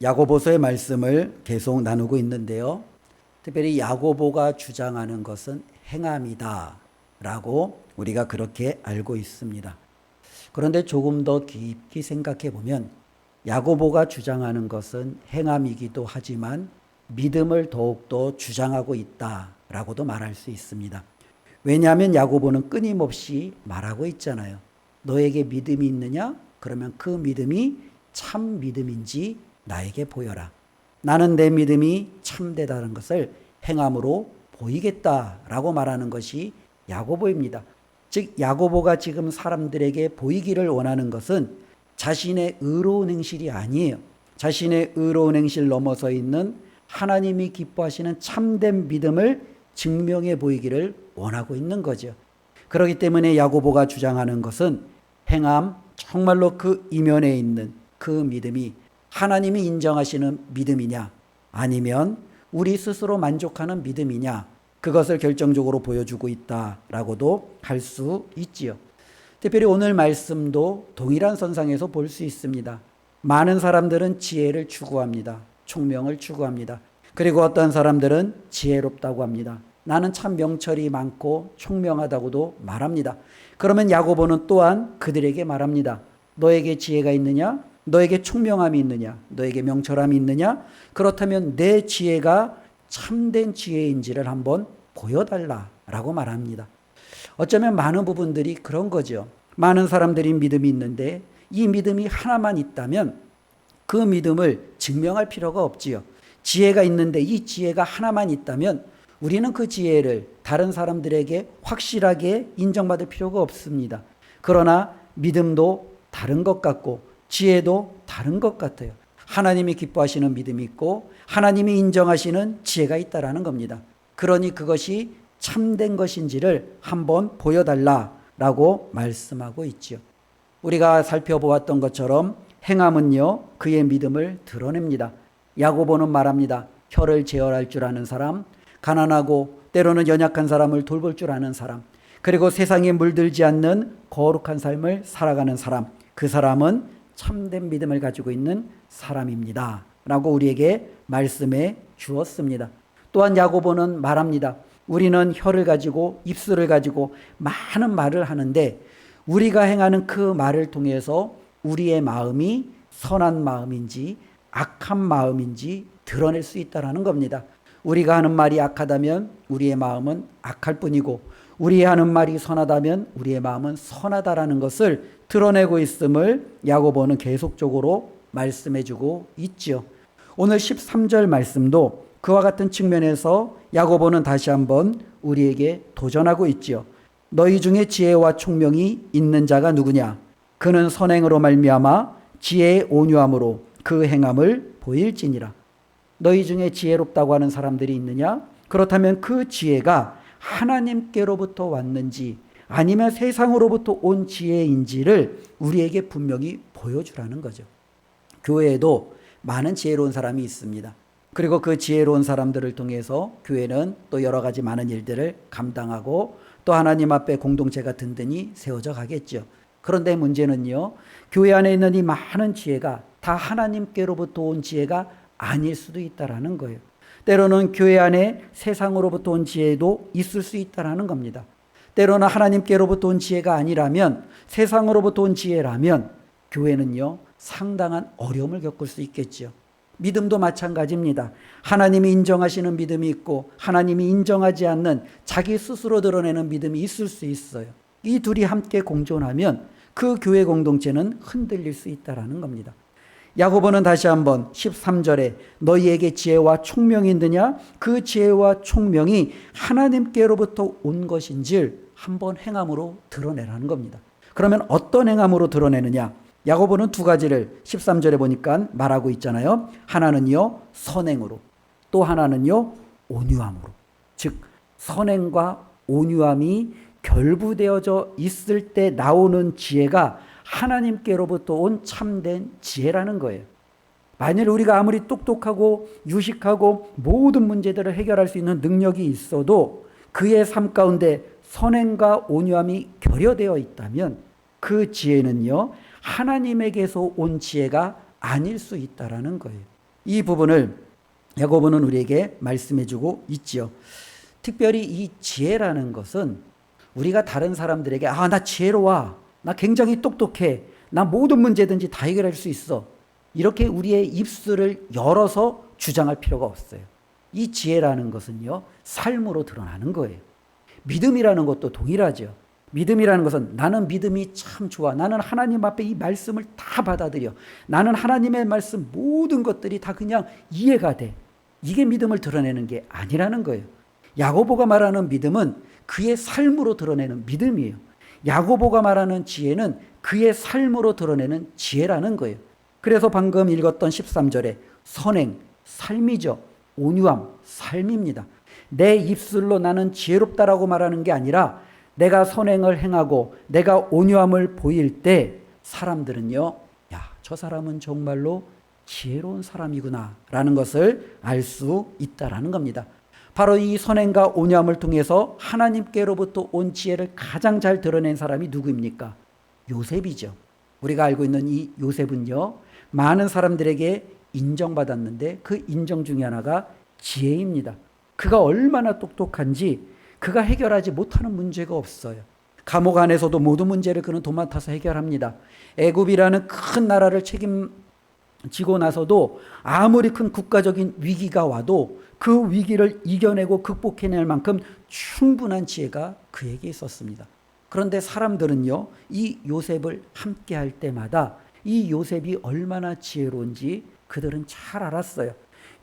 야고보서의 말씀을 계속 나누고 있는데요. 특별히 야고보가 주장하는 것은 행함이다 라고 우리가 그렇게 알고 있습니다. 그런데 조금 더 깊이 생각해 보면 야고보가 주장하는 것은 행함이기도 하지만 믿음을 더욱더 주장하고 있다라고도 말할 수 있습니다. 왜냐하면 야고보는 끊임없이 말하고 있잖아요. 너에게 믿음이 있느냐? 그러면 그 믿음이 참 믿음인지 나에게 보여라. 나는 내 믿음이 참되다는 것을 행함으로 보이겠다라고 말하는 것이 야고보입니다. 즉 야고보가 지금 사람들에게 보이기를 원하는 것은 자신의 의로운 행실이 아니에요. 자신의 의로운 행실 넘어서 있는 하나님이 기뻐하시는 참된 믿음을 증명해 보이기를 원하고 있는 거죠. 그렇기 때문에 야고보가 주장하는 것은 행함, 정말로 그 이면에 있는 그 믿음이 하나님이 인정하시는 믿음이냐 아니면 우리 스스로 만족하는 믿음이냐, 그것을 결정적으로 보여주고 있다라고도 할 수 있지요. 특별히 오늘 말씀도 동일한 선상에서 볼 수 있습니다. 많은 사람들은 지혜를 추구합니다. 총명을 추구합니다. 그리고 어떤 사람들은 지혜롭다고 합니다. 나는 참 명철이 많고 총명하다고도 말합니다. 그러면 야고보는 또한 그들에게 말합니다. 너에게 지혜가 있느냐? 너에게 총명함이 있느냐? 너에게 명철함이 있느냐? 그렇다면 내 지혜가 참된 지혜인지를 한번 보여달라라고 말합니다. 어쩌면 많은 부분들이 그런 거죠. 많은 사람들이 믿음이 있는데 이 믿음이 하나만 있다면 그 믿음을 증명할 필요가 없지요. 지혜가 있는데 이 지혜가 하나만 있다면 우리는 그 지혜를 다른 사람들에게 확실하게 인정받을 필요가 없습니다. 그러나 믿음도 다른 것 같고 지혜도 다른 것 같아요. 하나님이 기뻐하시는 믿음이 있고 하나님이 인정하시는 지혜가 있다라는 겁니다. 그러니 그것이 참된 것인지를 한번 보여달라라고 말씀하고 있죠. 우리가 살펴보았던 것처럼 행함은요 그의 믿음을 드러냅니다. 야고보는 말합니다. 혀를 제어할 줄 아는 사람, 가난하고 때로는 연약한 사람을 돌볼 줄 아는 사람, 그리고 세상에 물들지 않는 거룩한 삶을 살아가는 사람, 그 사람은 참된 믿음을 가지고 있는 사람입니다 라고 우리에게 말씀해 주었습니다. 또한 야고보는 말합니다. 우리는 혀를 가지고 입술을 가지고 많은 말을 하는데 우리가 행하는 그 말을 통해서 우리의 마음이 선한 마음인지 악한 마음인지 드러낼 수 있다는 겁니다. 우리가 하는 말이 악하다면 우리의 마음은 악할 뿐이고 우리 하는 말이 선하다면 우리의 마음은 선하다라는 것을 드러내고 있음을 야고보는 계속적으로 말씀해주고 있죠. 오늘 13절 말씀도 그와 같은 측면에서 야고보는 다시 한번 우리에게 도전하고 있죠. 너희 중에 지혜와 총명이 있는 자가 누구냐? 그는 선행으로 말미암아 지혜의 온유함으로 그 행함을 보일지니라. 너희 중에 지혜롭다고 하는 사람들이 있느냐? 그렇다면 그 지혜가 하나님께로부터 왔는지 아니면 세상으로부터 온 지혜인지를 우리에게 분명히 보여주라는 거죠. 교회에도 많은 지혜로운 사람이 있습니다. 그리고 그 지혜로운 사람들을 통해서 교회는 또 여러 가지 많은 일들을 감당하고 또 하나님 앞에 공동체가 든든히 세워져 가겠죠. 그런데 문제는요, 교회 안에 있는 이 많은 지혜가 다 하나님께로부터 온 지혜가 아닐 수도 있다라는 거예요. 때로는 교회 안에 세상으로부터 온 지혜도 있을 수 있다라는 겁니다. 때로는 하나님께로부터 온 지혜가 아니라면, 세상으로부터 온 지혜라면 교회는요 상당한 어려움을 겪을 수 있겠죠. 믿음도 마찬가지입니다. 하나님이 인정하시는 믿음이 있고 하나님이 인정하지 않는 자기 스스로 드러내는 믿음이 있을 수 있어요. 이 둘이 함께 공존하면 그 교회 공동체는 흔들릴 수 있다라는 겁니다. 야고보는 다시 한번 13절에 너희에게 지혜와 총명이 있느냐? 그 지혜와 총명이 하나님께로부터 온 것인지를 한번 행함으로 드러내라는 겁니다. 그러면 어떤 행함으로 드러내느냐? 야고보는 두 가지를 13절에 보니까 말하고 있잖아요. 하나는요 선행으로, 또 하나는요 온유함으로. 즉 선행과 온유함이 결부되어져 있을 때 나오는 지혜가 하나님께로부터 온 참된 지혜라는 거예요. 만일 우리가 아무리 똑똑하고 유식하고 모든 문제들을 해결할 수 있는 능력이 있어도 그의 삶 가운데 선행과 온유함이 결여되어 있다면 그 지혜는요 하나님에게서 온 지혜가 아닐 수 있다라는 거예요. 이 부분을 야고보는 우리에게 말씀해주고 있지요. 특별히 이 지혜라는 것은 우리가 다른 사람들에게 나 지혜로워, 나 굉장히 똑똑해, 나 모든 문제든지 다 해결할 수 있어, 이렇게 우리의 입술을 열어서 주장할 필요가 없어요. 이 지혜라는 것은요, 삶으로 드러나는 거예요. 믿음이라는 것도 동일하죠. 믿음이라는 것은 나는 믿음이 참 좋아, 나는 하나님 앞에 이 말씀을 다 받아들여, 나는 하나님의 말씀 모든 것들이 다 그냥 이해가 돼, 이게 믿음을 드러내는 게 아니라는 거예요. 야고보가 말하는 믿음은 그의 삶으로 드러내는 믿음이에요. 야고보가 말하는 지혜는 그의 삶으로 드러내는 지혜라는 거예요. 그래서 방금 읽었던 13절에 선행, 삶이죠. 온유함, 삶입니다. 내 입술로 나는 지혜롭다라고 말하는 게 아니라 내가 선행을 행하고 내가 온유함을 보일 때 사람들은요, 저 사람은 정말로 지혜로운 사람이구나 라는 것을 알 수 있다라는 겁니다. 바로 이 선행과 온유함을 통해서 하나님께로부터 온 지혜를 가장 잘 드러낸 사람이 누구입니까? 요셉이죠. 우리가 알고 있는 이 요셉은요, 많은 사람들에게 인정받았는데 그 인정 중에 하나가 지혜입니다. 그가 얼마나 똑똑한지 그가 해결하지 못하는 문제가 없어요. 감옥 안에서도 모든 문제를 그는 도맡아서 해결합니다. 애굽이라는 큰 나라를 책임지고 나서도 아무리 큰 국가적인 위기가 와도 그 위기를 이겨내고 극복해낼 만큼 충분한 지혜가 그에게 있었습니다. 그런데 사람들은요, 이 요셉을 함께 할 때마다 이 요셉이 얼마나 지혜로운지 그들은 잘 알았어요.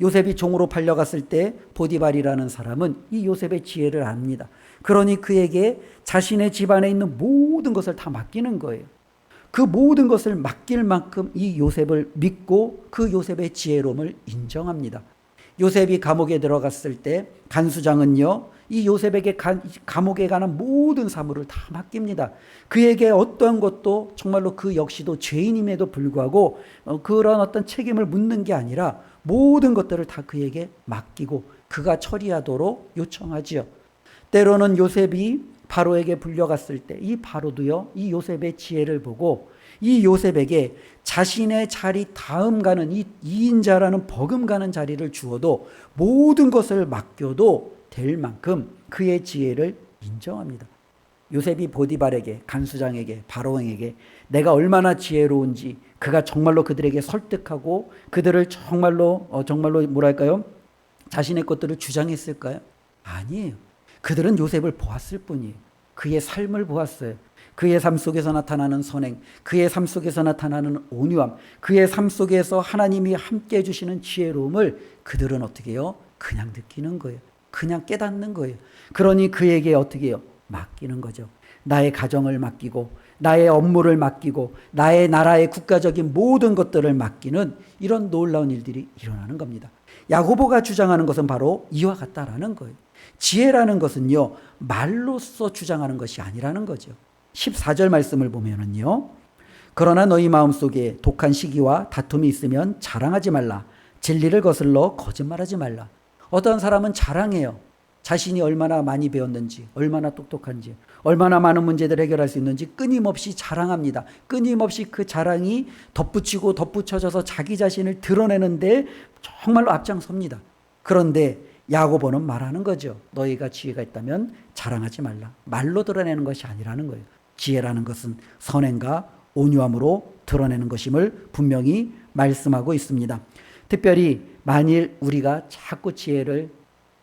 요셉이 종으로 팔려갔을 때 보디발이라는 사람은 이 요셉의 지혜를 압니다. 그러니 그에게 자신의 집안에 있는 모든 것을 다 맡기는 거예요. 그 모든 것을 맡길 만큼 이 요셉을 믿고 그 요셉의 지혜로움을 인정합니다. 요셉이 감옥에 들어갔을 때 간수장은요, 이 요셉에게 감옥에 관한 모든 사물을 다 맡깁니다. 그에게 어떠한 것도 정말로 그 역시도 죄인임에도 불구하고 그런 어떤 책임을 묻는 게 아니라 모든 것들을 다 그에게 맡기고 그가 처리하도록 요청하지요. 때로는 요셉이 바로에게 불려갔을 때 이 바로도요, 이 요셉의 지혜를 보고 이 요셉에게 자신의 자리 다음 가는 이 2인자라는 버금가는 자리를 주어도 모든 것을 맡겨도 될 만큼 그의 지혜를 인정합니다. 요셉이 보디발에게, 간수장에게, 바로왕에게 내가 얼마나 지혜로운지 그가 정말로 그들에게 설득하고 그들을 정말로 뭐랄까요? 자신의 것들을 주장했을까요? 아니에요. 그들은 요셉을 보았을 뿐이에요. 그의 삶을 보았어요. 그의 삶 속에서 나타나는 선행, 그의 삶 속에서 나타나는 온유함, 그의 삶 속에서 하나님이 함께 해주시는 지혜로움을 그들은 어떻게 해요? 그냥 느끼는 거예요. 그냥 깨닫는 거예요. 그러니 그에게 어떻게 해요? 맡기는 거죠. 나의 가정을 맡기고 나의 업무를 맡기고 나의 나라의 국가적인 모든 것들을 맡기는 이런 놀라운 일들이 일어나는 겁니다. 야고보가 주장하는 것은 바로 이와 같다라는 거예요. 지혜라는 것은요, 말로써 주장하는 것이 아니라는 거죠. 14절 말씀을 보면은요, 그러나 너희 마음속에 독한 시기와 다툼이 있으면 자랑하지 말라. 진리를 거슬러 거짓말하지 말라. 어떤 사람은 자랑해요. 자신이 얼마나 많이 배웠는지, 얼마나 똑똑한지, 얼마나 많은 문제들을 해결할 수 있는지 끊임없이 자랑합니다. 끊임없이 그 자랑이 덧붙이고 덧붙여져서 자기 자신을 드러내는데 정말로 앞장섭니다. 그런데 야고보는 말하는 거죠. 너희가 지혜가 있다면 자랑하지 말라. 말로 드러내는 것이 아니라는 거예요. 지혜라는 것은 선행과 온유함으로 드러내는 것임을 분명히 말씀하고 있습니다. 특별히 만일 우리가 자꾸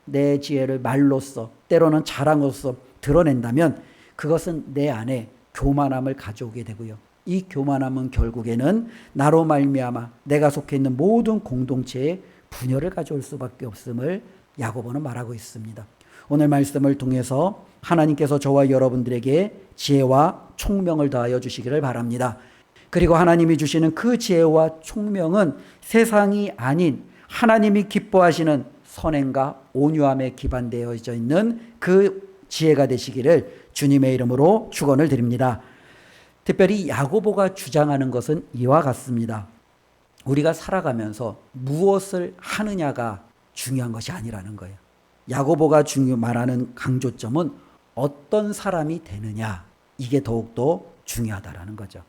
내 지혜를 말로써 때로는 자랑으로써 드러낸다면 그것은 내 안에 교만함을 가져오게 되고요. 이 교만함은 결국에는 나로 말미암아 내가 속해 있는 모든 공동체에 분열을 가져올 수밖에 없음을 야고보는 말하고 있습니다. 오늘 말씀을 통해서 하나님께서 저와 여러분들에게 지혜와 총명을 더하여 주시기를 바랍니다. 그리고 하나님이 주시는 그 지혜와 총명은 세상이 아닌 하나님이 기뻐하시는 선행과 온유함에 기반되어져 있는 그 지혜가 되시기를 주님의 이름으로 축원을 드립니다. 특별히 야고보가 주장하는 것은 이와 같습니다. 우리가 살아가면서 무엇을 하느냐가 중요한 것이 아니라는 거예요. 야고보가 말하는 강조점은 어떤 사람이 되느냐, 이게 더욱더 중요하다라는 거죠.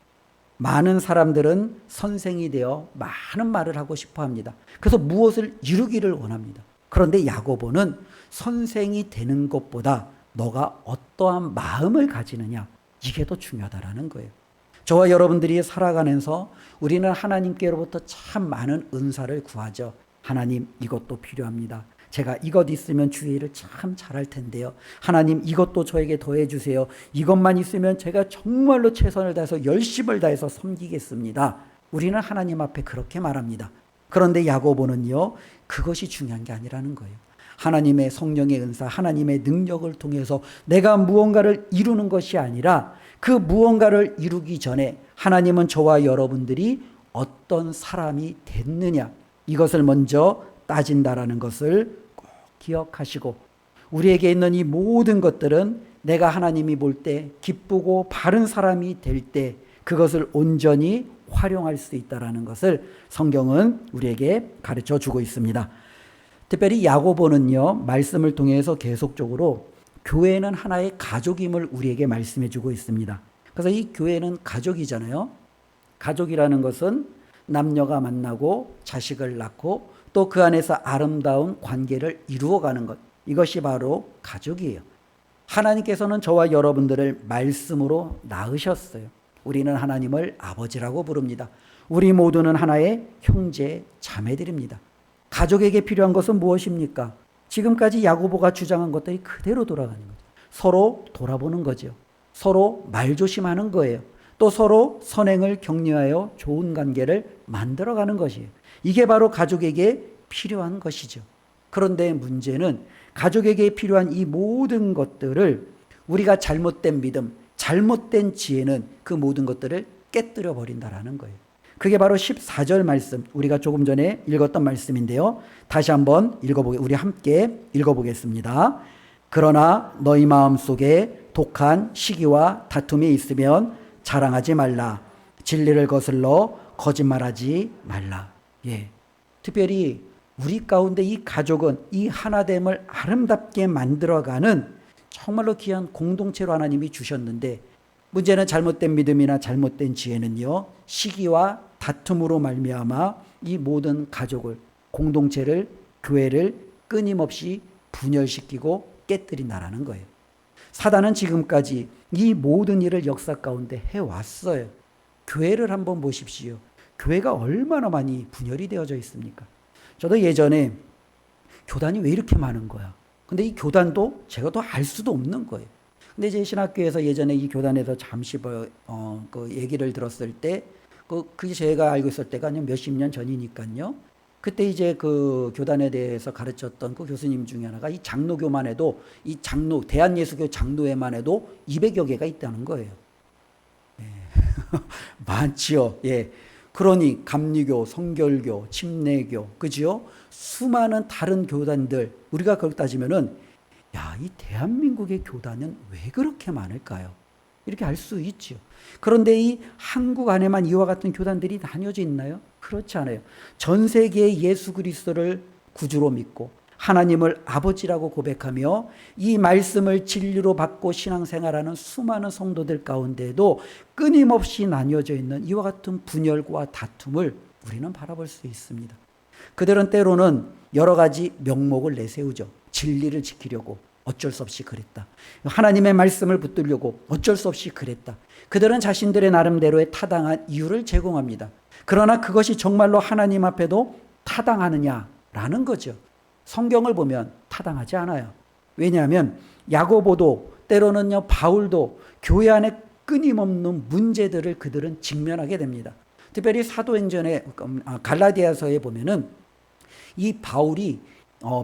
많은 사람들은 선생이 되어 많은 말을 하고 싶어 합니다. 그래서 무엇을 이루기를 원합니다. 그런데 야고보는 선생이 되는 것보다 너가 어떠한 마음을 가지느냐, 이게 더 중요하다라는 거예요. 저와 여러분들이 살아가면서 우리는 하나님께로부터 참 많은 은사를 구하죠. 하나님, 이것도 필요합니다. 제가 이것 있으면 주의 일을 참 잘할 텐데요. 하나님, 이것도 저에게 더해 주세요. 이것만 있으면 제가 정말로 최선을 다해서 열심을 다해서 섬기겠습니다. 우리는 하나님 앞에 그렇게 말합니다. 그런데 야고보는요, 그것이 중요한 게 아니라는 거예요. 하나님의 성령의 은사, 하나님의 능력을 통해서 내가 무언가를 이루는 것이 아니라 그 무언가를 이루기 전에 하나님은 저와 여러분들이 어떤 사람이 됐느냐, 이것을 먼저 따진다라는 것을 꼭 기억하시고, 우리에게 있는 이 모든 것들은 내가 하나님이 볼 때 기쁘고 바른 사람이 될 때 그것을 온전히 활용할 수 있다라는 것을 성경은 우리에게 가르쳐 주고 있습니다. 특별히 야고보는요, 말씀을 통해서 계속적으로 교회는 하나의 가족임을 우리에게 말씀해 주고 있습니다. 그래서 이 교회는 가족이잖아요. 가족이라는 것은 남녀가 만나고 자식을 낳고 또 그 안에서 아름다운 관계를 이루어가는 것, 이것이 바로 가족이에요. 하나님께서는 저와 여러분들을 말씀으로 낳으셨어요. 우리는 하나님을 아버지라고 부릅니다. 우리 모두는 하나의 형제 자매들입니다. 가족에게 필요한 것은 무엇입니까? 지금까지 야고보가 주장한 것들이 그대로 돌아가는 거죠. 서로 돌아보는 거죠. 서로 말조심하는 거예요. 또 서로 선행을 격려하여 좋은 관계를 만들어가는 것이에요. 이게 바로 가족에게 필요한 것이죠. 그런데 문제는 가족에게 필요한 이 모든 것들을 우리가 잘못된 믿음, 잘못된 지혜는 그 모든 것들을 깨뜨려 버린다라는 거예요. 그게 바로 14절 말씀, 우리가 조금 전에 읽었던 말씀인데요. 다시 한번 우리 함께 읽어보겠습니다. 그러나 너희 마음속에 독한 시기와 다툼이 있으면 자랑하지 말라. 진리를 거슬러 거짓말하지 말라. 예. 특별히 우리 가운데 이 가족은 이 하나됨을 아름답게 만들어가는 정말로 귀한 공동체로 하나님이 주셨는데, 문제는 잘못된 믿음이나 잘못된 지혜는요, 시기와 다툼으로 말미암아 이 모든 가족을, 공동체를, 교회를 끊임없이 분열시키고 깨뜨린다라는 거예요. 사단은 지금까지 이 모든 일을 역사 가운데 해왔어요. 교회를 한번 보십시오. 교회가 얼마나 많이 분열이 되어져 있습니까? 저도 예전에 교단이 왜 이렇게 많은 거야? 근데 이 교단도 제가 또 알 수도 없는 거예요. 근데 제 신학교에서 예전에 이 교단에서 잠시 그 얘기를 들었을 때, 그게 제가 알고 있을 때가 한 몇십 년 전이니까요. 그때 이제 그 교단에 대해서 가르쳤던 그 교수님 중에 하나가 이 장로교만 해도, 이 대한예수교 장로회만 해도 200여 개가 있다는 거예요. 예. 많지요. 예. 그러니 감리교, 성결교, 침례교, 그죠? 수많은 다른 교단들, 우리가 그렇게 따지면은, 야, 이 대한민국의 교단은 왜 그렇게 많을까요? 이렇게 알 수 있죠. 그런데 이 한국 안에만 이와 같은 교단들이 나뉘어져 있나요? 그렇지 않아요. 전 세계의 예수 그리스도를 구주로 믿고 하나님을 아버지라고 고백하며 이 말씀을 진리로 받고 신앙생활하는 수많은 성도들 가운데도 끊임없이 나뉘어져 있는 이와 같은 분열과 다툼을 우리는 바라볼 수 있습니다. 그들은 때로는 여러 가지 명목을 내세우죠. 진리를 지키려고 어쩔 수 없이 그랬다. 하나님의 말씀을 붙들려고 어쩔 수 없이 그랬다. 그들은 자신들의 나름대로의 타당한 이유를 제공합니다. 그러나 그것이 정말로 하나님 앞에도 타당하느냐라는 거죠. 성경을 보면 타당하지 않아요. 왜냐하면 야고보도 때로는요, 바울도 교회 안에 끊임없는 문제들을 그들은 직면하게 됩니다. 특별히 사도행전의 갈라디아서에 보면은 이 바울이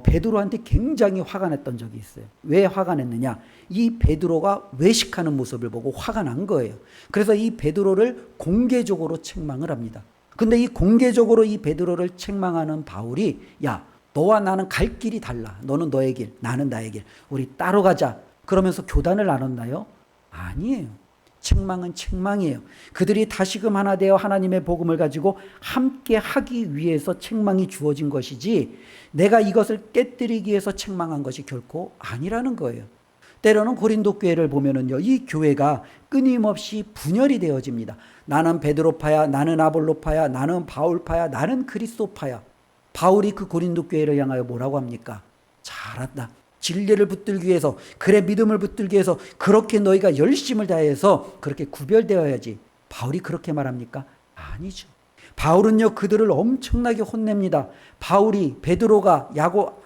베드로한테 굉장히 화가 났던 적이 있어요. 왜 화가 냈느냐? 이 베드로가 외식하는 모습을 보고 화가 난 거예요. 그래서 이 베드로를 공개적으로 책망을 합니다. 근데 이 공개적으로 이 베드로를 책망하는 바울이, 야, 너와 나는 갈 길이 달라. 너는 너의 길, 나는 나의 길. 우리 따로 가자. 그러면서 교단을 나눴나요? 아니에요. 책망은 책망이에요. 그들이 다시금 하나 되어 하나님의 복음을 가지고 함께 하기 위해서 책망이 주어진 것이지, 내가 이것을 깨뜨리기 위해서 책망한 것이 결코 아니라는 거예요. 때로는 고린도 교회를 보면은요, 이 교회가 끊임없이 분열이 되어집니다. 나는 베드로파야, 나는 아볼로파야, 나는 바울파야, 나는 그리스도파야. 바울이 그 고린도 교회를 향하여 뭐라고 합니까? 잘한다. 진리를 붙들기 위해서, 그래 믿음을 붙들기 위해서 그렇게 너희가 열심을 다해서 그렇게 구별되어야지. 바울이 그렇게 말합니까? 아니죠. 바울은요, 그들을 엄청나게 혼냅니다. 바울이, 베드로가,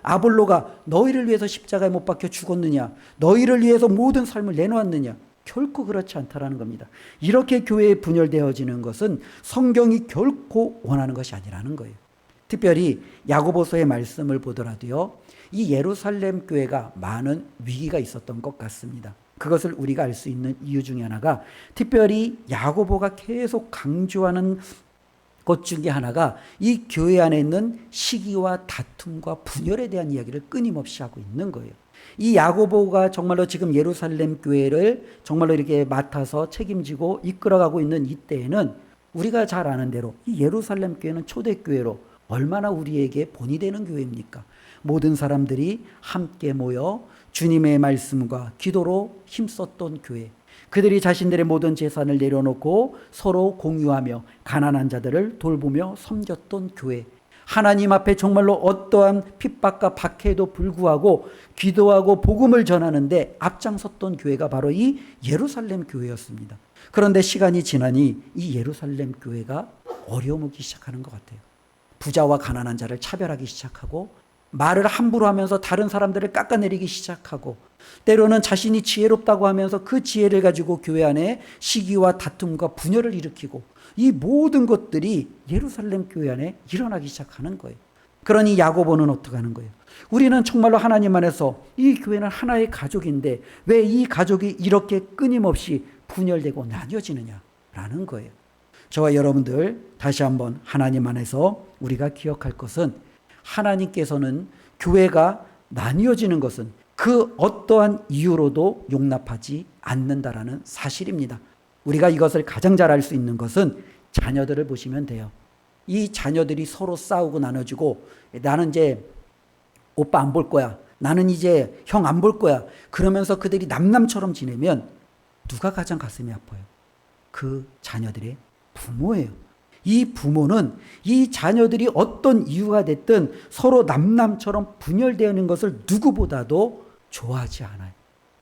아볼로가 너희를 위해서 십자가에 못 박혀 죽었느냐? 너희를 위해서 모든 삶을 내놓았느냐? 결코 그렇지 않다라는 겁니다. 이렇게 교회에 분열되어지는 것은 성경이 결코 원하는 것이 아니라는 거예요. 특별히 야고보서의 말씀을 보더라도요, 이 예루살렘 교회가 많은 위기가 있었던 것 같습니다. 그것을 우리가 알 수 있는 이유 중에 하나가, 특별히 야고보가 계속 강조하는 것 중에 하나가 이 교회 안에 있는 시기와 다툼과 분열에 대한 이야기를 끊임없이 하고 있는 거예요. 이 야고보가 정말로 지금 예루살렘 교회를 정말로 이렇게 맡아서 책임지고 이끌어가고 있는 이때에는 우리가 잘 아는 대로 이 예루살렘 교회는 초대교회로 얼마나 우리에게 본이 되는 교회입니까? 모든 사람들이 함께 모여 주님의 말씀과 기도로 힘썼던 교회, 그들이 자신들의 모든 재산을 내려놓고 서로 공유하며 가난한 자들을 돌보며 섬겼던 교회, 하나님 앞에 정말로 어떠한 핍박과 박해에도 불구하고 기도하고 복음을 전하는데 앞장섰던 교회가 바로 이 예루살렘 교회였습니다. 그런데 시간이 지나니 이 예루살렘 교회가 어려움을 오기 시작하는 것 같아요. 부자와 가난한 자를 차별하기 시작하고, 말을 함부로 하면서 다른 사람들을 깎아내리기 시작하고, 때로는 자신이 지혜롭다고 하면서 그 지혜를 가지고 교회 안에 시기와 다툼과 분열을 일으키고, 이 모든 것들이 예루살렘 교회 안에 일어나기 시작하는 거예요. 그러니 야고보는 어떻게 하는 거예요? 우리는 정말로 하나님 안에서 이 교회는 하나의 가족인데 왜 이 가족이 이렇게 끊임없이 분열되고 나뉘어지느냐라는 거예요. 저와 여러분들 다시 한번 하나님 안에서 우리가 기억할 것은, 하나님께서는 교회가 나뉘어지는 것은 그 어떠한 이유로도 용납하지 않는다라는 사실입니다. 우리가 이것을 가장 잘 알 수 있는 것은 자녀들을 보시면 돼요. 이 자녀들이 서로 싸우고 나눠지고, 나는 이제 오빠 안 볼 거야, 나는 이제 형 안 볼 거야, 그러면서 그들이 남남처럼 지내면 누가 가장 가슴이 아파요? 그 자녀들의 부모예요. 이 부모는 이 자녀들이 어떤 이유가 됐든 서로 남남처럼 분열되는 것을 누구보다도 좋아하지 않아요.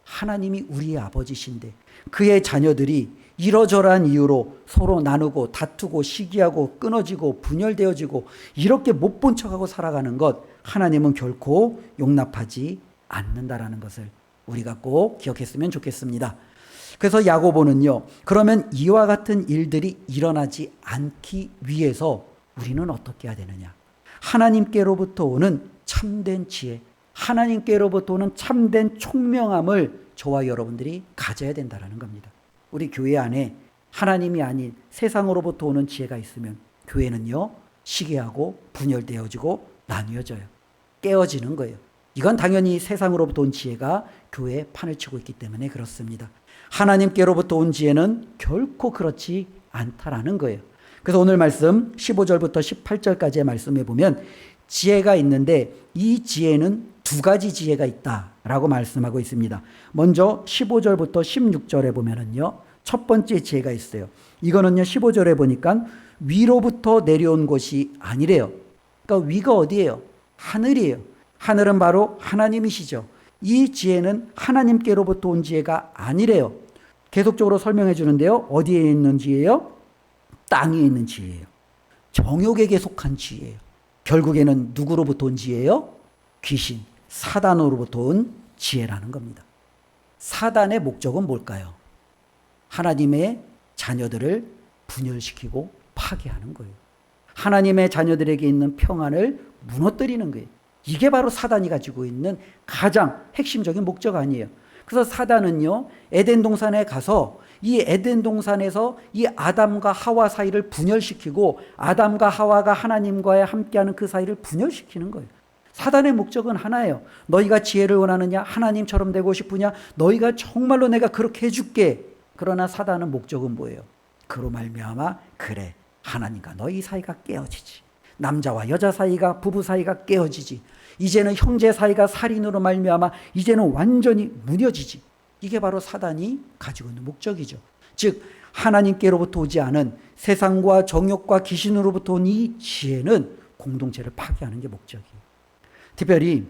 하나님이 우리의 아버지신데 그의 자녀들이 이러저러한 이유로 서로 나누고 다투고 시기하고 끊어지고 분열되어지고 이렇게 못 본 척하고 살아가는 것, 하나님은 결코 용납하지 않는다라는 것을 우리가 꼭 기억했으면 좋겠습니다. 그래서 야고보는요, 그러면 이와 같은 일들이 일어나지 않기 위해서 우리는 어떻게 해야 되느냐? 하나님께로부터 오는 참된 지혜, 하나님께로부터 오는 참된 총명함을 저와 여러분들이 가져야 된다는 겁니다. 우리 교회 안에 하나님이 아닌 세상으로부터 오는 지혜가 있으면 교회는요, 시기하고 분열되어지고 나뉘어져요. 깨어지는 거예요. 이건 당연히 세상으로부터 온 지혜가 교회에 판을 치고 있기 때문에 그렇습니다. 하나님께로부터 온 지혜는 결코 그렇지 않다라는 거예요. 그래서 오늘 말씀 15절부터 18절까지의 말씀에 보면 지혜가 있는데 이 지혜는 두 가지 지혜가 있다라고 말씀하고 있습니다. 먼저 15절부터 16절에 보면은요, 첫 번째 지혜가 있어요. 이거는요, 15절에 보니까 위로부터 내려온 것이 아니래요. 그러니까 위가 어디예요? 하늘이에요. 하늘은 바로 하나님이시죠. 이 지혜는 하나님께로부터 온 지혜가 아니래요. 계속적으로 설명해 주는데요. 어디에 있는 지혜예요? 땅에 있는 지혜예요. 정욕에게 속한 지혜예요. 결국에는 누구로부터 온 지혜예요? 귀신, 사단으로부터 온 지혜라는 겁니다. 사단의 목적은 뭘까요? 하나님의 자녀들을 분열시키고 파괴하는 거예요. 하나님의 자녀들에게 있는 평안을 무너뜨리는 거예요. 이게 바로 사단이 가지고 있는 가장 핵심적인 목적 아니에요. 그래서 사단은요, 에덴 동산에 가서 이 에덴 동산에서 이 아담과 하와 사이를 분열시키고 아담과 하와가 하나님과의 함께하는 그 사이를 분열시키는 거예요. 사단의 목적은 하나예요. 너희가 지혜를 원하느냐? 하나님처럼 되고 싶으냐? 너희가 정말로 내가 그렇게 해줄게. 그러나 사단의 목적은 뭐예요? 그로 말미암아 그래, 하나님과 너희 사이가 깨어지지. 남자와 여자 사이가, 부부 사이가 깨어지지. 이제는 형제 사이가 살인으로 말미암아 이제는 완전히 무뎌지지. 이게 바로 사단이 가지고 있는 목적이죠. 즉 하나님께로부터 오지 않은 세상과 정욕과 귀신으로부터 온 이 지혜는 공동체를 파괴하는 게 목적이에요. 특별히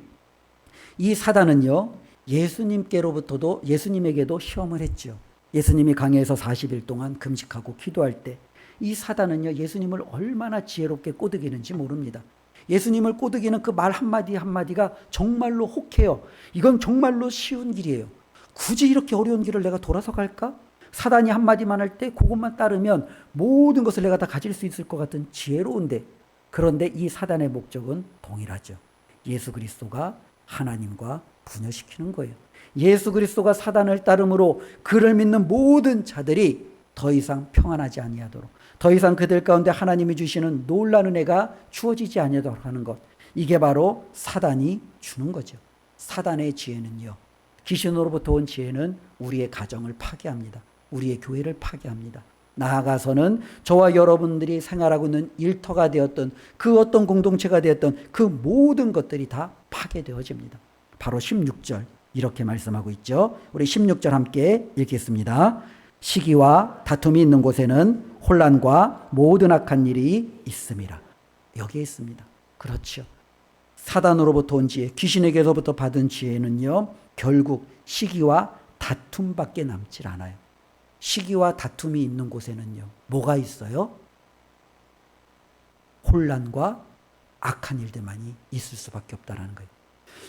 이 사단은요, 예수님에게도 시험을 했죠. 예수님이 강해에서 40일 동안 금식하고 기도할 때 이 사단은요, 예수님을 얼마나 지혜롭게 꼬드기는지 모릅니다. 예수님을 꼬드기는 그 말 한마디 한마디가 정말로 혹해요. 이건 정말로 쉬운 길이에요. 굳이 이렇게 어려운 길을 내가 돌아서 갈까? 사단이 한마디만 할 때 그것만 따르면 모든 것을 내가 다 가질 수 있을 것 같은 지혜로운데, 그런데 이 사단의 목적은 동일하죠. 예수 그리스도가 하나님과 분열시키는 거예요. 예수 그리스도가 사단을 따름으로 그를 믿는 모든 자들이 더 이상 평안하지 아니하도록, 더 이상 그들 가운데 하나님이 주시는 놀라운 은혜가 주어지지 아니하도록 하는 것, 이게 바로 사단이 주는 거죠. 사단의 지혜는요, 귀신으로부터 온 지혜는 우리의 가정을 파괴합니다. 우리의 교회를 파괴합니다. 나아가서는 저와 여러분들이 생활하고 있는 일터가 되었던 그 어떤 공동체가 되었던 그 모든 것들이 다 파괴되어집니다. 바로 16절 이렇게 말씀하고 있죠. 우리 16절 함께 읽겠습니다. 시기와 다툼이 있는 곳에는 혼란과 모든 악한 일이 있음이라. 여기에 있습니다. 그렇죠. 사단으로부터 온 지혜, 귀신에게서부터 받은 지혜는요, 결국 시기와 다툼밖에 남질 않아요. 시기와 다툼이 있는 곳에는요, 뭐가 있어요? 혼란과 악한 일들만이 있을 수밖에 없다는 거예요.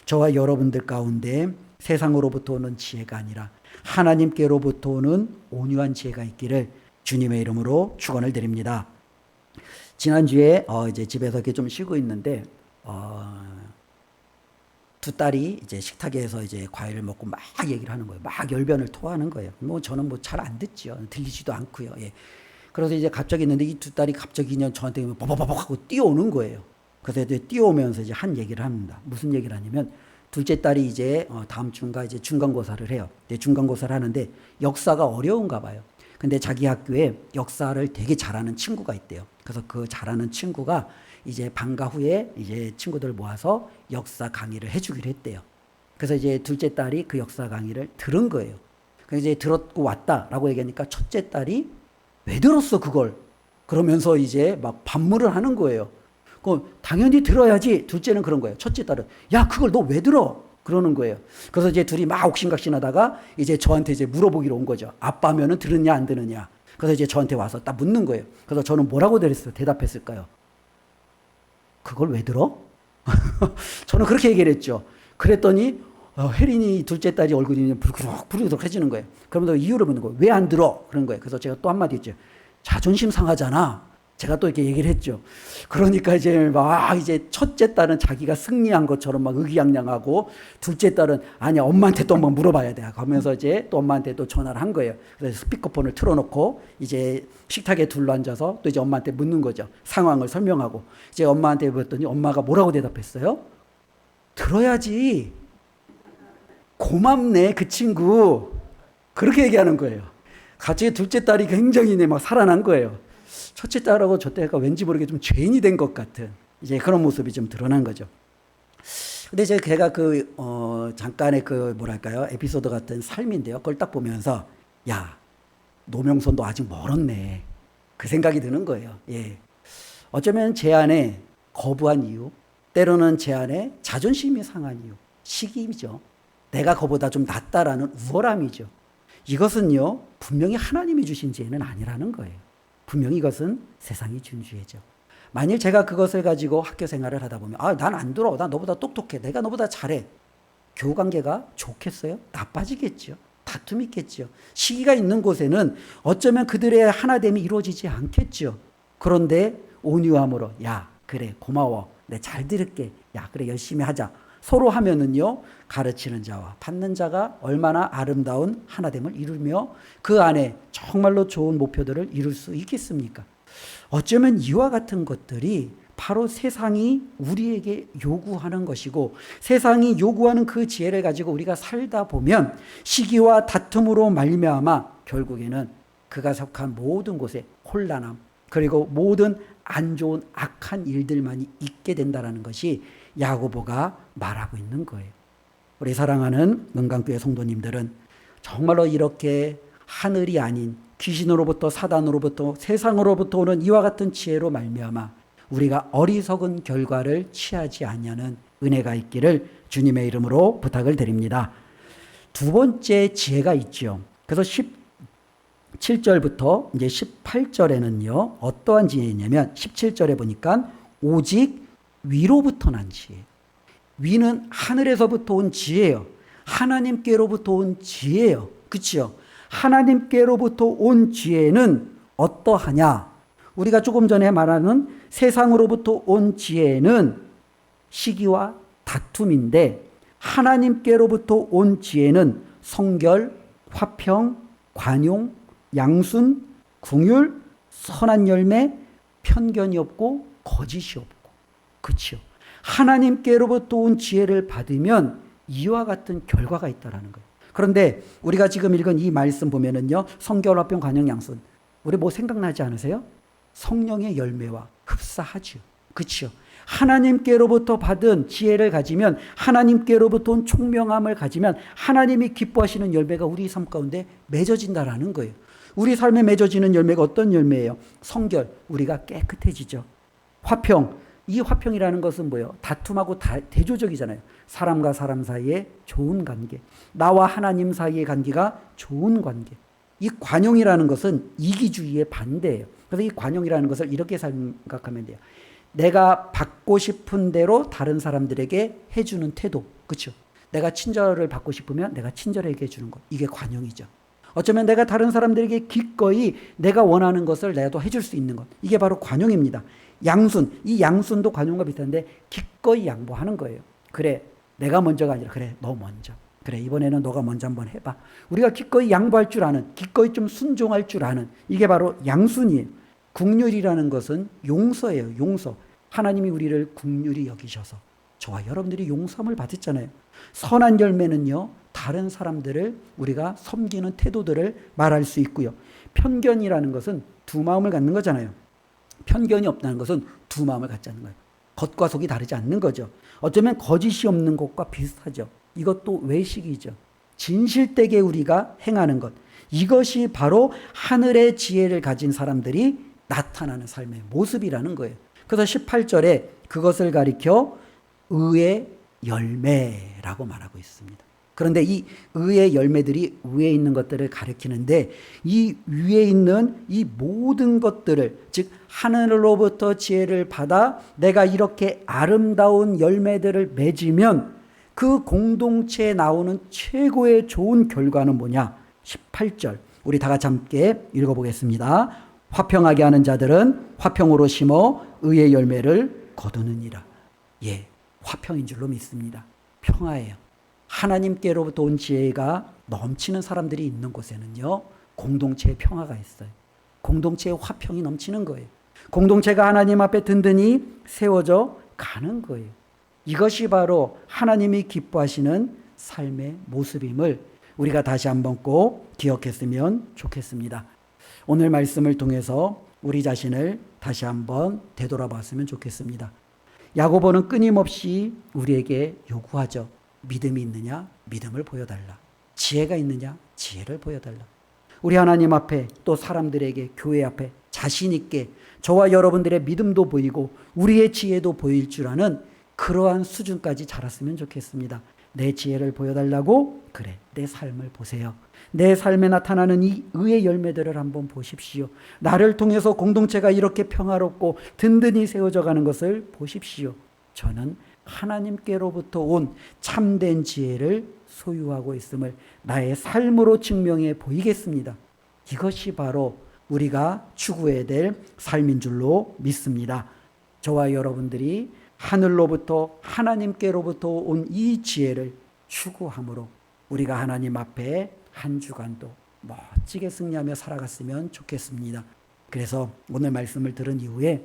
저와 여러분들 가운데 세상으로부터 오는 지혜가 아니라 하나님께로부터 오는 온유한 지혜가 있기를 주님의 이름으로 축원을 드립니다. 지난주에 이제 집에서 이렇게 좀 쉬고 있는데 두 딸이 이제 식탁에서 이제 과일을 먹고 막 얘기를 하는 거예요. 막 열변을 토하는 거예요. 뭐 저는 뭐 잘 안 듣죠. 들리지도 않고요. 예. 그래서 이제 갑자기 있는데 이 두 딸이 갑자기 그냥 저한테 버버버버 하고 뛰어오는 거예요. 그래서 이제 뛰어오면서 이제 한 얘기를 합니다. 무슨 얘기를 하냐면, 둘째 딸이 이제 다음 주인가 이제 중간고사를 해요. 중간고사를 하는데 역사가 어려운가 봐요. 근데 자기 학교에 역사를 되게 잘하는 친구가 있대요. 그래서 그 잘하는 친구가 이제 방과 후에 이제 친구들 모아서 역사 강의를 해주기로 했대요. 그래서 이제 둘째 딸이 그 역사 강의를 들은 거예요. 그래서 이제 들었고 왔다라고 얘기하니까 첫째 딸이 왜 들었어 그걸? 그러면서 이제 막 반문을 하는 거예요. 그 당연히 들어야지. 둘째는 그런 거예요. 첫째 딸은 야 그걸 너 왜 들어? 그러는 거예요. 그래서 이제 둘이 막 옥신각신하다가 이제 저한테 이제 물어보기로 온 거죠. 아빠면은 들었냐 안 들었냐. 그래서 이제 저한테 와서 딱 묻는 거예요. 그래서 저는 뭐라고 대답했을까요? 그걸 왜 들어? 저는 그렇게 얘기를 했죠. 그랬더니 혜린이 둘째 딸이 얼굴이 부르륵 해지는 거예요. 그러면서 이유를 묻는 거예요. 왜 안 들어? 그런 거예요. 그래서 제가 또 한마디 했죠. 자존심 상하잖아. 제가 또 이렇게 얘기를 했죠. 그러니까 이제 막 이제 첫째 딸은 자기가 승리한 것처럼 막 의기양양하고, 둘째 딸은 아니야 엄마한테 또 한번 물어봐야 돼 하면서 이제 또 엄마한테 또 전화를 한 거예요. 그래서 스피커폰을 틀어놓고 이제 식탁에 둘러앉아서 또 이제 엄마한테 묻는 거죠. 상황을 설명하고 이제 엄마한테 물었더니 엄마가 뭐라고 대답했어요? 들어야지. 고맙네 그 친구. 그렇게 얘기하는 거예요. 갑자기 둘째 딸이 굉장히 막 살아난 거예요. 첫째 딸하고 저 때가 왠지 모르게 좀 죄인이 된 것 같은 이제 그런 모습이 좀 드러난 거죠. 근데 이제 걔가 잠깐의 뭐랄까요, 에피소드 같은 삶인데요. 그걸 딱 보면서 야, 노명선도 아직 멀었네. 그 생각이 드는 거예요. 예. 어쩌면 제 안에 거부한 이유, 때로는 제 안에 자존심이 상한 이유, 시기이죠. 내가 그보다 좀 낫다라는 우월함이죠. 이것은요, 분명히 하나님이 주신 지혜는 아니라는 거예요. 분명히 이것은 세상이 준 지혜죠. 만일 제가 그것을 가지고 학교 생활을 하다 보면 난 안 들어. 난 너보다 똑똑해. 내가 너보다 잘해. 교우관계가 좋겠어요? 나빠지겠죠. 다툼이 있겠죠. 시기가 있는 곳에는 어쩌면 그들의 하나됨이 이루어지지 않겠죠. 그런데 온유함으로 야 그래 고마워. 내 잘 들을게. 야 그래 열심히 하자. 서로 하면은요, 가르치는 자와 받는 자가 얼마나 아름다운 하나됨을 이루며 그 안에 정말로 좋은 목표들을 이룰 수 있겠습니까? 어쩌면 이와 같은 것들이 바로 세상이 우리에게 요구하는 것이고, 세상이 요구하는 그 지혜를 가지고 우리가 살다 보면 시기와 다툼으로 말미암아 결국에는 그가 속한 모든 곳에 혼란함, 그리고 모든 안 좋은 악한 일들만이 있게 된다라는 것이 야고보가 말하고 있는 거예요. 우리 사랑하는 은강교회 성도님들은 정말로 이렇게 하늘이 아닌 귀신으로부터 사단으로부터 세상으로부터 오는 이와 같은 지혜로 말미암아 우리가 어리석은 결과를 취하지 아니하는 은혜가 있기를 주님의 이름으로 부탁을 드립니다. 두 번째 지혜가 있죠. 그래서 17절부터 이제 18절에는요, 어떠한 지혜냐면 17절에 보니까 오직 위로부터 난 지혜. 위는 하늘에서부터 온 지혜예요. 하나님께로부터 온 지혜예요. 그렇죠? 하나님께로부터 온 지혜는 어떠하냐? 우리가 조금 전에 말하는 세상으로부터 온 지혜는 시기와 다툼인데 하나님께로부터 온 지혜는 성결, 화평, 관용, 양순, 긍휼, 선한 열매, 편견이 없고 거짓이 없고. 그렇죠? 하나님께로부터 온 지혜를 받으면 이와 같은 결과가 있다라는 거예요. 그런데 우리가 지금 읽은 이 말씀 보면은요, 성결, 화평, 관용, 양순, 우리 뭐 생각나지 않으세요? 성령의 열매와 흡사하죠. 그렇죠? 하나님께로부터 받은 지혜를 가지면, 하나님께로부터 온 총명함을 가지면 하나님이 기뻐하시는 열매가 우리 삶 가운데 맺어진다라는 거예요. 우리 삶에 맺어지는 열매가 어떤 열매예요? 성결, 우리가 깨끗해지죠. 화평, 이 화평이라는 것은 뭐예요? 다툼하고 대조적이잖아요. 사람과 사람 사이의 좋은 관계, 나와 하나님 사이의 관계가 좋은 관계. 이 관용이라는 것은 이기주의의 반대예요. 그래서 이 관용이라는 것을 이렇게 생각하면 돼요. 내가 받고 싶은 대로 다른 사람들에게 해주는 태도. 그렇죠? 내가 친절을 받고 싶으면 내가 친절하게 해주는 것. 이게 관용이죠. 어쩌면 내가 다른 사람들에게 기꺼이 내가 원하는 것을 내도 해줄 수 있는 것. 이게 바로 관용입니다. 양순, 이 양순도 관용과 비슷한데 기꺼이 양보하는 거예요. 그래, 내가 먼저가 아니라 그래, 너 먼저. 그래, 이번에는 너가 먼저 한번 해봐. 우리가 기꺼이 양보할 줄 아는, 기꺼이 좀 순종할 줄 아는, 이게 바로 양순이에요. 긍휼이라는 것은 용서예요. 용서. 하나님이 우리를 긍휼히 여기셔서 저와 여러분들이 용서함을 받았잖아요. 선한 열매는요, 다른 사람들을 우리가 섬기는 태도들을 말할 수 있고요. 편견이라는 것은 두 마음을 갖는 거잖아요. 편견이 없다는 것은 두 마음을 갖지 않는 거예요. 겉과 속이 다르지 않는 거죠. 어쩌면 거짓이 없는 것과 비슷하죠. 이것도 외식이죠. 진실되게 우리가 행하는 것. 이것이 바로 하늘의 지혜를 가진 사람들이 나타나는 삶의 모습이라는 거예요. 그래서 18절에 그것을 가리켜 의의 열매라고 말하고 있습니다. 그런데 이 의의 열매들이 위에 있는 것들을 가리키는데 이 위에 있는 이 모든 것들을, 즉 하늘로부터 지혜를 받아 내가 이렇게 아름다운 열매들을 맺으면 그 공동체에 나오는 최고의 좋은 결과는 뭐냐? 18절 우리 다 같이 함께 읽어보겠습니다. 화평하게 하는 자들은 화평으로 심어 의의 열매를 거두느니라. 예, 화평인 줄로 믿습니다. 평화예요. 하나님께로부터 온 지혜가 넘치는 사람들이 있는 곳에는요, 공동체의 평화가 있어요. 공동체의 화평이 넘치는 거예요. 공동체가 하나님 앞에 든든히 세워져 가는 거예요. 이것이 바로 하나님이 기뻐하시는 삶의 모습임을 우리가 다시 한번 꼭 기억했으면 좋겠습니다. 오늘 말씀을 통해서 우리 자신을 다시 한번 되돌아봤으면 좋겠습니다. 야고보는 끊임없이 우리에게 요구하죠. 믿음이 있느냐? 믿음을 보여달라. 지혜가 있느냐? 지혜를 보여달라. 우리 하나님 앞에, 또 사람들에게, 교회 앞에 자신 있게 저와 여러분들의 믿음도 보이고 우리의 지혜도 보일 줄 아는 그러한 수준까지 자랐으면 좋겠습니다. 내 지혜를 보여달라고? 그래, 내 삶을 보세요. 내 삶에 나타나는 이 의의 열매들을 한번 보십시오. 나를 통해서 공동체가 이렇게 평화롭고 든든히 세워져 가는 것을 보십시오. 저는 하나님께로부터 온 참된 지혜를 소유하고 있음을 나의 삶으로 증명해 보이겠습니다. 이것이 바로 우리가 추구해야 될 삶인 줄로 믿습니다. 저와 여러분들이 하늘로부터 하나님께로부터 온 이 지혜를 추구함으로 우리가 하나님 앞에 한 주간도 멋지게 승리하며 살아갔으면 좋겠습니다. 그래서 오늘 말씀을 들은 이후에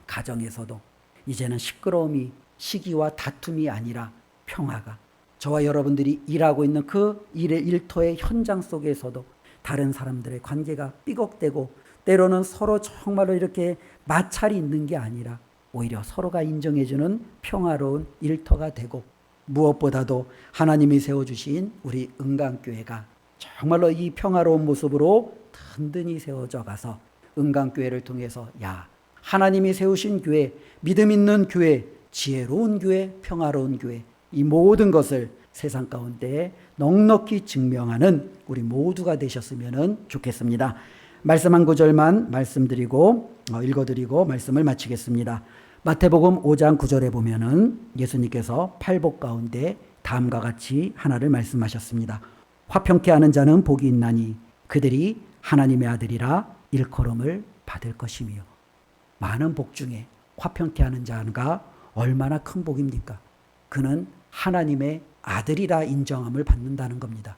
가정에서도 이제는 시끄러움이, 시기와 다툼이 아니라 평화가, 저와 여러분들이 일하고 있는 그 일의 일터의 현장 속에서도 다른 사람들의 관계가 삐걱대고 때로는 서로 정말로 이렇게 마찰이 있는 게 아니라 오히려 서로가 인정해주는 평화로운 일터가 되고, 무엇보다도 하나님이 세워주신 우리 은강교회가 정말로 이 평화로운 모습으로 든든히 세워져 가서 은강교회를 통해서 하나님이 세우신 교회, 믿음 있는 교회, 지혜로운 교회, 평화로운 교회, 이 모든 것을 세상 가운데 넉넉히 증명하는 우리 모두가 되셨으면 좋겠습니다. 말씀 한 구절만 말씀드리고 읽어드리고 말씀을 마치겠습니다. 마태복음 5장 9절에 보면은 예수님께서 팔복 가운데 다음과 같이 하나를 말씀하셨습니다. 화평케 하는 자는 복이 있나니 그들이 하나님의 아들이라 일컬음을 받을 것이며. 많은 복 중에 화평케 하는 자가 얼마나 큰 복입니까? 그는 하나님의 아들이라 인정함을 받는다는 겁니다.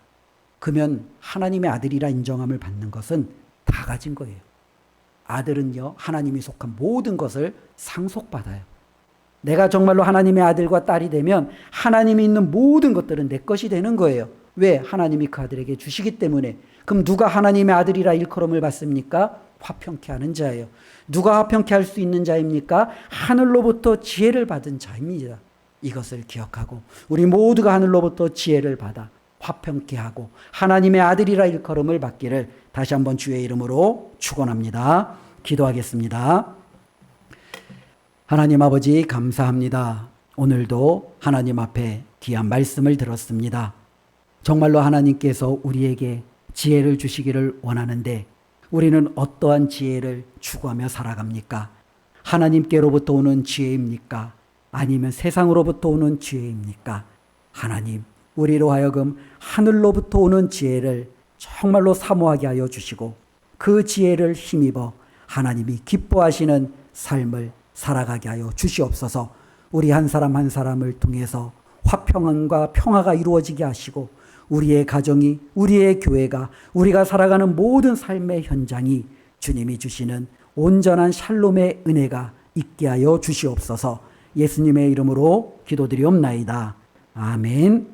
그러면 하나님의 아들이라 인정함을 받는 것은 다 가진 거예요. 아들은요, 하나님이 속한 모든 것을 상속받아요. 내가 정말로 하나님의 아들과 딸이 되면 하나님이 있는 모든 것들은 내 것이 되는 거예요. 왜? 하나님이 그 아들에게 주시기 때문에. 그럼 누가 하나님의 아들이라 일컬음을 받습니까? 화평케 하는 자예요. 누가 화평케 할 수 있는 자입니까? 하늘로부터 지혜를 받은 자입니다. 이것을 기억하고 우리 모두가 하늘로부터 지혜를 받아 화평케 하고 하나님의 아들이라 일컬음을 받기를 다시 한번 주의 이름으로 축원합니다. 기도하겠습니다. 하나님 아버지 감사합니다. 오늘도 하나님 앞에 귀한 말씀을 들었습니다. 정말로 하나님께서 우리에게 지혜를 주시기를 원하는데 우리는 어떠한 지혜를 추구하며 살아갑니까? 하나님께로부터 오는 지혜입니까? 아니면 세상으로부터 오는 지혜입니까? 하나님, 우리로 하여금 하늘로부터 오는 지혜를 정말로 사모하게 하여 주시고 그 지혜를 힘입어 하나님이 기뻐하시는 삶을 살아가게 하여 주시옵소서. 우리 한 사람 한 사람을 통해서 화평함과 평화가 이루어지게 하시고 우리의 가정이, 우리의 교회가, 우리가 살아가는 모든 삶의 현장이 주님이 주시는 온전한 샬롬의 은혜가 있게 하여 주시옵소서. 예수님의 이름으로 기도드리옵나이다. 아멘.